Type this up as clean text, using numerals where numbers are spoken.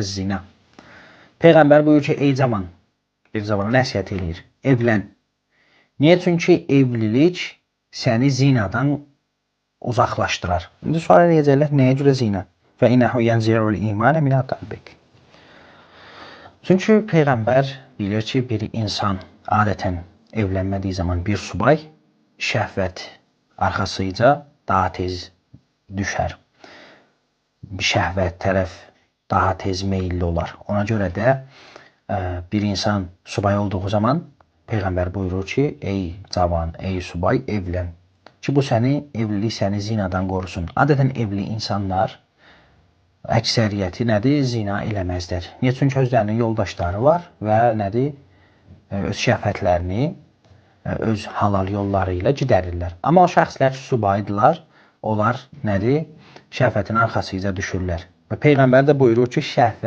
zina. Peyğəmbər buyurur ki, ey cavan, bir zavana nəsihət eləyir, evlən. Niyə? Çünki evlilik səni zinadan uzaqlaşdırar. İndi sual eləyəcəklər, nəyə görə zina? Və inəhu yənzi'ul imanə minə qalbik. Çünki Peyğəmbər bilir ki, bir insan adətən evlənmədiyi zaman bir subay şəhvət arxasıca daha tez düşər. Şəhvət tərəf daha tez meyilli olar. Ona görə də bir insan subay olduğu zaman Peyğəmbər buyurur ki, ey cavan, ey subay, evlən. Ki bu evlilik səni zinadan qorusun. Adətən evli insanlar əksəriyyəti nədir? Zina eləməzlər. Niyə? Çünki özlərinin yoldaşları var və nədir? Öz şəhvətlərini öz halal yolları ilə gidərirlər. Amma o şəxslər subaydılar, onlar nədir? Şəhvətin arxasıca düşürlər. Və Peyğəmbər də buyurur ki, şəhvət